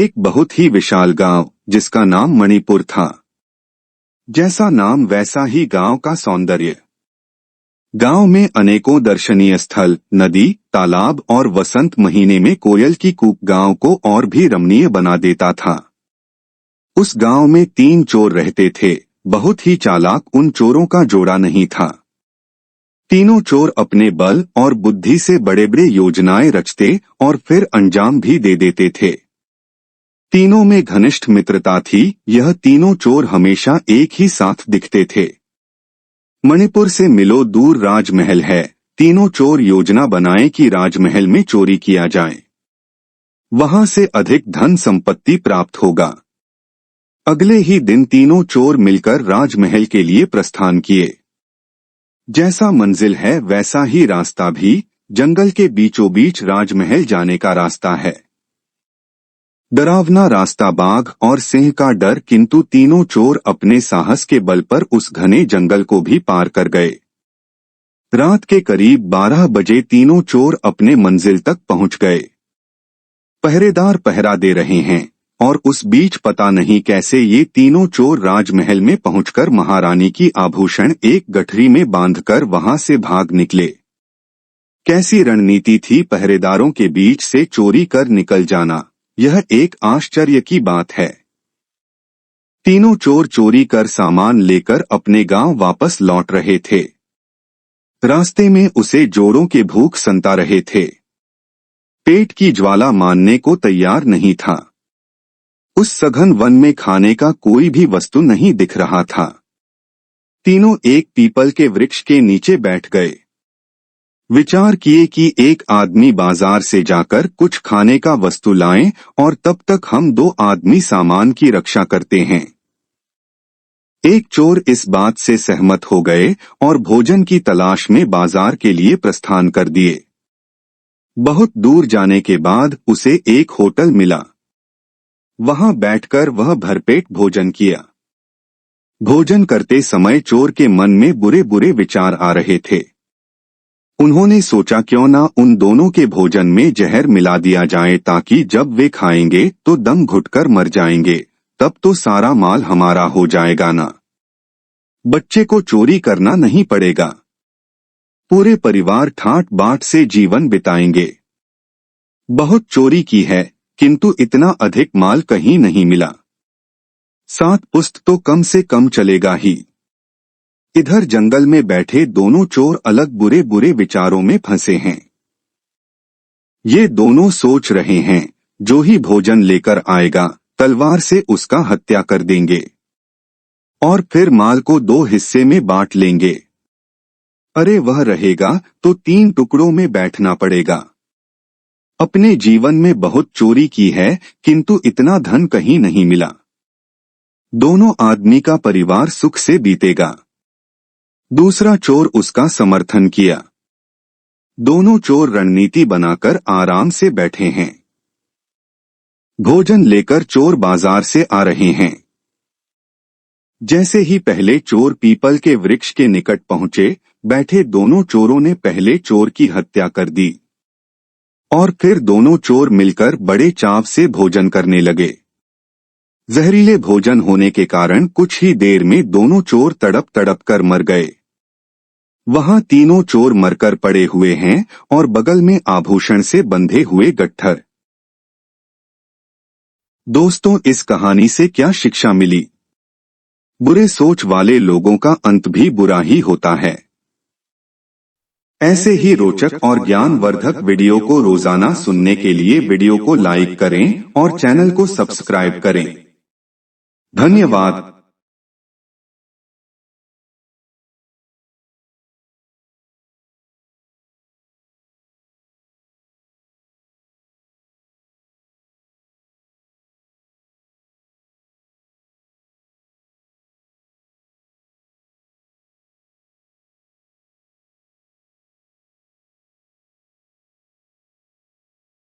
एक बहुत ही विशाल गांव जिसका नाम मणिपुर था। जैसा नाम वैसा ही गांव का सौंदर्य। गांव में अनेकों दर्शनीय स्थल, नदी, तालाब और वसंत महीने में कोयल की कूक गांव को और भी रमणीय बना देता था। उस गांव में 3 चोर रहते थे। बहुत ही चालाक उन चोरों का जोड़ा नहीं था। तीनों चोर अपने बल और बुद्धि से बड़े बड़े योजनाएं रचते और फिर अंजाम भी दे देते थे। तीनों में घनिष्ठ मित्रता थी। यह तीनों चोर हमेशा एक ही साथ दिखते थे। मणिपुर से मिलो दूर राजमहल है। तीनों चोर योजना बनाए कि राजमहल में चोरी किया जाए, वहां से अधिक धन संपत्ति प्राप्त होगा। अगले ही दिन तीनों चोर मिलकर राजमहल के लिए प्रस्थान किए। जैसा मंजिल है वैसा ही रास्ता भी। जंगल के बीचों बीच राजमहल जाने का रास्ता है। डरावना रास्ता, बाघ और सिंह का डर, किंतु तीनों चोर अपने साहस के बल पर उस घने जंगल को भी पार कर गए। रात के करीब 12 बजे तीनों चोर अपने मंजिल तक पहुंच गए। पहरेदार पहरा दे रहे हैं और उस बीच पता नहीं कैसे ये तीनों चोर राजमहल में पहुंचकर महारानी की आभूषण एक गठरी में बांधकर वहां से भाग निकले। कैसी रणनीति थी पहरेदारों के बीच से चोरी कर निकल जाना, यह एक आश्चर्य की बात है। तीनों चोर चोरी कर सामान लेकर अपने गांव वापस लौट रहे थे। रास्ते में उसे जोरों के भूख सता रहे थे। पेट की ज्वाला मानने को तैयार नहीं था। उस सघन वन में खाने का कोई भी वस्तु नहीं दिख रहा था। तीनों एक पीपल के वृक्ष के नीचे बैठ गए। विचार किए कि एक आदमी बाजार से जाकर कुछ खाने का वस्तु लाएं और तब तक हम 2 आदमी सामान की रक्षा करते हैं। एक चोर इस बात से सहमत हो गए और भोजन की तलाश में बाजार के लिए प्रस्थान कर दिए। बहुत दूर जाने के बाद उसे एक होटल मिला। वहां बैठकर वह भरपेट भोजन किया। भोजन करते समय चोर के मन में बुरे बुरे विचार आ रहे थे। उन्होंने सोचा क्यों ना उन दोनों के भोजन में जहर मिला दिया जाए, ताकि जब वे खाएंगे तो दम घुटकर मर जाएंगे, तब तो सारा माल हमारा हो जाएगा ना। बच्चे को चोरी करना नहीं पड़ेगा। पूरे परिवार ठाट बाट से जीवन बिताएंगे। बहुत चोरी की है किंतु इतना अधिक माल कहीं नहीं मिला। 7 पुस्त तो कम से कम चलेगा ही। इधर जंगल में बैठे दोनों चोर अलग बुरे बुरे विचारों में फंसे हैं। ये दोनों सोच रहे हैं जो ही भोजन लेकर आएगा तलवार से उसका हत्या कर देंगे और फिर माल को 2 हिस्से में बांट लेंगे। अरे वह रहेगा तो 3 टुकड़ों में बैठना पड़ेगा। अपने जीवन में बहुत चोरी की है किंतु इतना धन कहीं नहीं मिला। दोनों आदमी का परिवार सुख से बीतेगा। दूसरा चोर उसका समर्थन किया। दोनों चोर रणनीति बनाकर आराम से बैठे हैं। भोजन लेकर चोर बाजार से आ रहे हैं। जैसे ही पहले चोर पीपल के वृक्ष के निकट पहुंचे, बैठे दोनों चोरों ने पहले चोर की हत्या कर दी और फिर दोनों चोर मिलकर बड़े चाव से भोजन करने लगे। जहरीले भोजन होने के कारण कुछ ही देर में दोनों चोर तड़प तड़प कर मर गए। वहां तीनों चोर मरकर पड़े हुए हैं और बगल में आभूषण से बंधे हुए गट्ठर। दोस्तों, इस कहानी से क्या शिक्षा मिली? बुरे सोच वाले लोगों का अंत भी बुरा ही होता है। ऐसे ही रोचक और ज्ञानवर्धक वीडियो को रोजाना सुनने के लिए वीडियो को लाइक करें और चैनल को सब्सक्राइब करें। धन्यवाद।